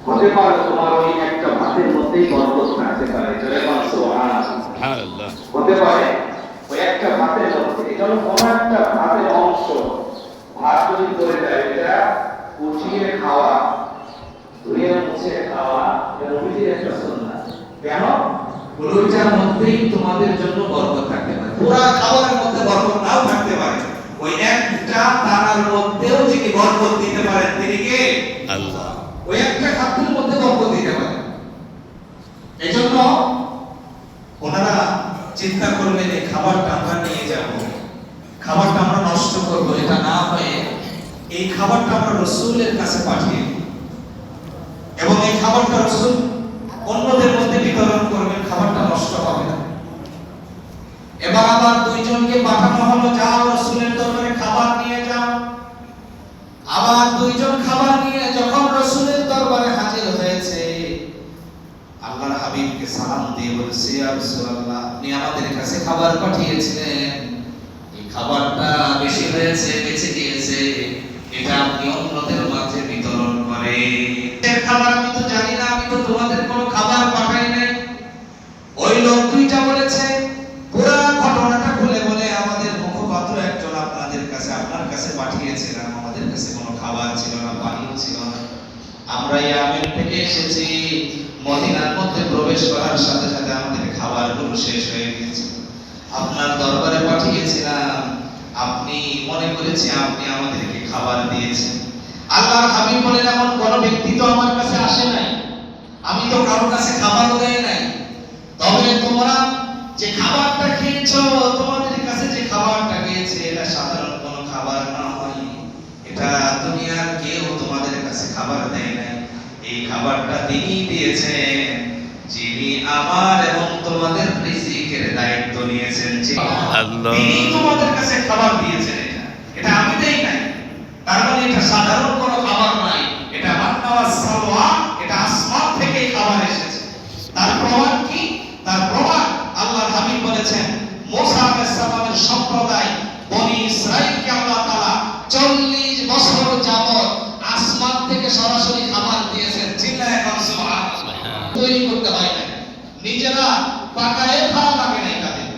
হতে পারে তোমার ওই একটা ভাতের মধ্যেই বরকত থাকতে পারে, সুবহানাল্লাহ। হতে পারে ওই একটা ভাতের মধ্যে, এটা হলো কোনো একটা ভাতের অংশ। ভাত যদি করে দেয়, এটা উঠিয়ে খাওয়া, ধুয়ে মুছে খাওয়া, এটা নবীজির একটা সুন্নাত। কেন? ওইটার মধ্যেই তোমাদের জন্য বরকত থাকতে পারে। পুরো খাবারের মধ্যে বরকত নাও থাকতে পারে, ওই একটা দানার মধ্যেও যিনি বরকত দিতে পারেন তিনি কে? আল্লাহ। ওই একটা খাদ্যের মধ্যে বরকত দিতে পারেন। এজন্য ওনারা চিন্তা করলেন এই খাবারটা আমরা নিয়ে যাব, খাবারটা আমরা নষ্ট করব, এটা না হয়ে এই খাবারটা আমরা রাসূলের কাছে পাঠিয়ে দিই এবং এই খাবারটা রাসূল অন্যদের মধ্যে বিতরণ করবেন, খাবারটা নষ্ট হবে না। এবার আবার দুইজনকে পাঠানো হলো, যাও রাসূলের দরবারে খাবার নিয়ে যাও। আবার দুইজন খাবার নিয়ে যখন রাসূলের দরবারে হাজির হয়েছে, আল্লাহর হাবিবকে সালাম দিয়ে বলেছে, ইয়া রাসূলুল্লাহ, আপনি আমাদের কাছে খাবার পাঠিয়েছিলেন, এই খাবারটা বেশি হয়েছে, বেঁচে গিয়েছে, এটা আপনি অন্যদের মাঝে বিতরণ করেন। এর খাবার আমি তো জানি না, আমি তো তোমাদের কোনো খাবার পাঠাই নাই। ওই লোক দুইটা বলেছে, পুরো ঘটনাটা খুলে বলে, আমাদের মুখপাত্র একজন আপনাদের কাছে, আপনার কাছে পাঠিয়েছিলাম, আমাদের কাছে কোনো খাবার ছিল না, পানিও ছিল না। আমরা ইয়ামেন থেকে এসেছি, মদিনার মধ্যে প্রবেশ করার সাথে সাথে আমাদের খাবারগুলো শেষ হয়ে গিয়েছে। আপনার দরবারে পাঠিয়েছিলাম, আপনি মনে করেছি আপনি আমাদেরকে খাবার দিয়েছেন। আল্লাহর হাবিব বলেন, এমন কোন ব্যক্তি তো আমার কাছে আসে নাই, আমি তো কারোর কাছে খাবারও দেই নাই। তবে তোমরা যে খাবারটা খেয়েছো, তোমাদের কাছে যে খাবারটা গিয়েছে, এটা সাধারণ কোনো খাবার না হয়, এটা দুনিয়ার কেউ তোমাদের কাছে খাবার দেয় নাই। এই খাবারটা তিনি দিয়েছেন যিনি আমার এবং তোমাদের রিজিকের দায়িত্ব নিয়েছেন, আল্লাহ। তিনি তোমাদের কাছে খাবার দিয়েছেন, এটা আমি দেই নাই। তার মানে এটা সাধারণ কোনো খাবার নাই, এটা মান্না সালওয়া, এটা আসমান থেকে খাবার এসেছে। তার প্রমাণ কি? তার প্রমাণ আল্লাহর হাবিব বলেছেন, মুসা আলাইহিস সালামের সম্প্রদায় বনি ইসরাঈলকে আল্লাহ তাআলা 40 বছর যাবত আসমান থেকে সরাসরি খাবার দিয়েছেন। চিল্লায়ে এখন সুবহানাল্লাহ। তৈরি করতে হয় না, নিজেরা পাকায়ে খাওয়া লাগে না, তাদের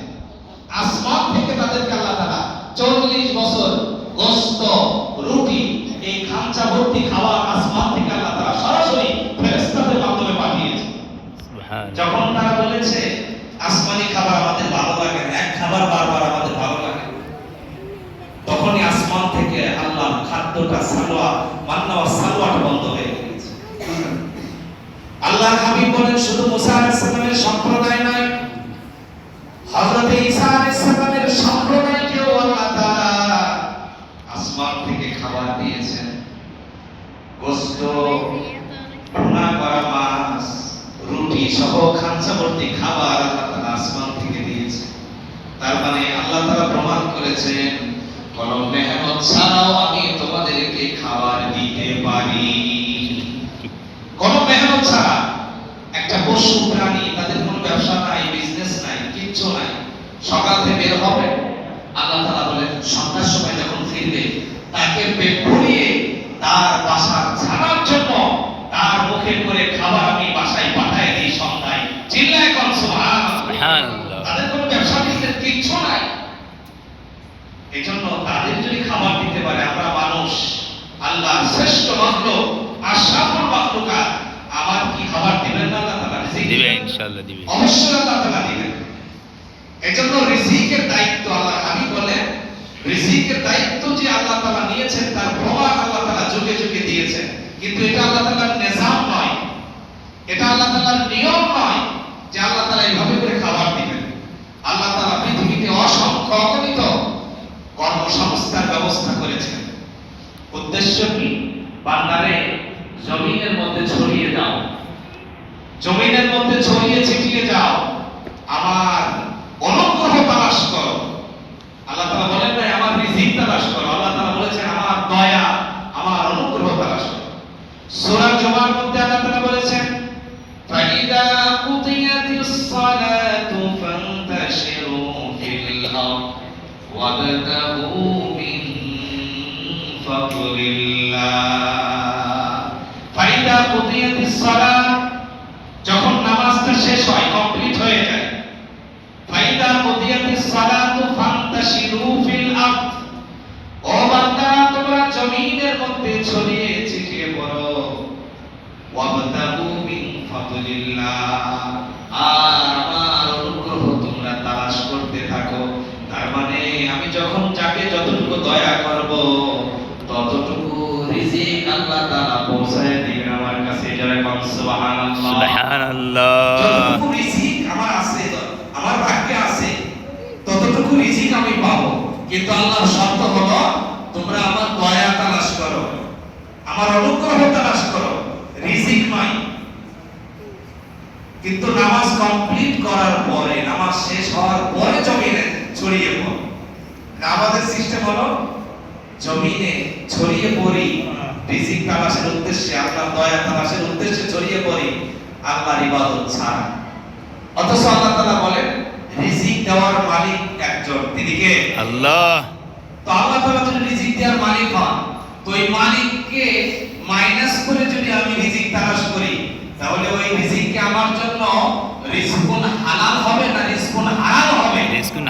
আসমান থেকে তাদেরকে আল্লাহ তাআলা 40 বছর গোশত, রুটি, এই খামচা ভর্তি খাবার আসমান থেকে আল্লাহ তাআলা সরাসরি ফেরেশতাদের মাধ্যমে পাঠিয়েছেন। যখন তারা বলেছে আসমানি খাবার আমাদের ভালো লাগে না, এক খাবার বারবার আমাদের ভালো লাগে, তখনই আসমান থেকে আল্লাহর খাদ্যটা সালওয়া, মান্না ওয়া সালওয়াটা বন্ধ হয়ে গেছে। আল্লাহর হাবিব বলেন, শুধু মুসা আলাইহিস সালামের সম্প্রদায় নয়, হযরত ঈসা আলাইহিস সালামের সম্প্রদায়কেও আল্লাহ তাআলা আসমান থেকে খাবার দিয়েছেন। গোশত, ভুনা করা মাছ, রুটি সহ খামচা ভর্তি খাবার আল্লাহ তাআলা আসমান থেকে দিয়েছেন। তার মানে আল্লাহ তাআলা প্রমাণ করেছেন, কোন মেহনত ছাড়াও আমি তোমাদেরকে খাবার দিতে পারি। কোন মেহনত ছাড়া। একটা পশু প্রাণী, তাদের কোনো ব্যবসা নাই, বিজনেস নাই, কিচ্ছু নাই, সকাল থেকে বের হবে, আল্লাহ তাআলা বলেন সন্ধ্যার সময় যখন ফিরবে, তাকে পেট ভরিয়ে তার বাসার ছানার জন্য তার মুখে করে খাবার আমি বাসায় পাঠিয়ে দিই সন্ধ্যায়। চিল্লায়ে কোন সুবহানাল্লাহ। তাদের কোনো ব্যবসা বিজনেস কিচ্ছু নাই। এজন্য তাদের যদি খাবার দিতে পারে, আমরা মানুষ, আল্লাহ শ্রেষ্ঠ মাখলুক, আশরাফুল মাখলুকাত, আমার কি খাবার দিবেন না আল্লাহ তাআলা? দিবেন, ইনশাআল্লাহ দিবেন, অবশ্যই আল্লাহ তাআলা দিবেন। এজন্য রিজিকের দায়িত্ব আল্লাহ হাবিব বলেন, রিজিকের দায়িত্ব যে আল্লাহ তাআলা নিয়েছেন, তার প্রমাণ আল্লাহ তাআলা যুগে যুগে দিয়েছেন। কিন্তু এটা আল্লাহ তাআলার নিজাম নয়, এটা আল্লাহ তাআলার নিয়ম নয় যে আল্লাহ তাআলা এইভাবে করে খাবার দিবেন। আল্লাহ তাআলা পৃথিবীতে অসংখ্য অগণিত কর্মসংস্থার ব্যবস্থা করেছেন। উদ্দেশ্য কি? বান্দারে জমিনের মধ্যে ছড়িয়ে দাও, জমিনের মধ্যে ছড়িয়ে ছিটিয়ে যাও, আমার অনুগ্রহ তালাশ করো। আল্লাহ তাআলা বলেন না আমার রিজিক তালাশ করো, আল্লাহ তাআলা বলেছেন আমার দয়া, আমার অনুগ্রহ তালাশ করো। সূরা জুমার মধ্যে আল্লাহ তাআলা বলেছেন, ফাইদা কুতিয়াতিস সালাতু ফান্তাশিরু ফিল আরদ ওয়াবতাগু মিন ফাদলিল্লাহ। ফাইদা কুদিয়াতিস সালাত, যখন নামাজটা শেষ হয়, কমপ্লিট হয়ে যায়, ফাইদা কুদিয়াতিস সালাতু ফান্তাশিরু ফিল আরদ, ও বান্দা তোমরা জমিনের মধ্যে ছড়িয়ে ছিটিয়ে পড়ো, ওয়াবতাগু মিন ফাদলিল্লাহ, আর আমার অনুগ্রহ তোমরা তালাশ করতে থাকো। তার মানে আমি যখন যাকে যতটুকু দয়া করব ততটুকু রিজিক আল্লাহ তাআলা পৌঁছায় দিবেন আমার কাছে। যারা কোন সুবহানাল্লাহ, সুবহানাল্লাহ। যতটুকু রিজিক আমার আছে, আমার ভাগ্যে আছে, ততটুকু রিজিক আমি পাবো। কিন্তু আল্লাহর শর্ত হলো তোমরা আমার দয়া তালাশ করো, আমার অনুগ্রহ তালাশ করো, রিজিক নয়। কিন্তু নামাজ কমপ্লিট করার পরে, নামাজ শেষ হওয়ার পরে জমিনে ছড়িয়ে পড়ো। আমাদের সিস্টেম হলো জমিনে ছড়িয়ে পড়ি রিজিক তালাশের উদ্দেশ্যে, আল্লাহর দয়া তালাশের উদ্দেশ্যে ছড়িয়ে পড়ি আল্লাহর ইবাদত ছাড়া। অথচ আল্লাহ তাআলা বলেন রিজিক দেওয়ার মালিক একজন, তিনি কে? আল্লাহ। তো আল্লাহ তাআলা যদি রিজিক দেওয়ার মালিক হন, তো এই মালিককে মাইনাস করে যদি আমি রিজিক তালাশ করি, তাহলে ওই রিজিককে আমার জন্য রিজকুন হালাল হবে না রিজকুন হারাম হবে? রিজকুন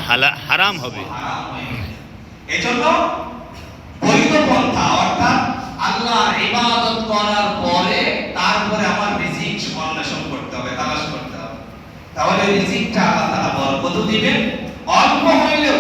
হারাম হবে। হারাম হয়ে যাবে। এজন্য বৈধ পন্থা, অর্থাৎ আল্লাহর ইবাদত করার পরে তারপরে আমার রিজিক অন্বেষণ করতে হবে, তালাশ করতে হবে। তাহলে রিজিকটা আল্লাহ তাআলা বরকত দিবেন, অল্প হইলেও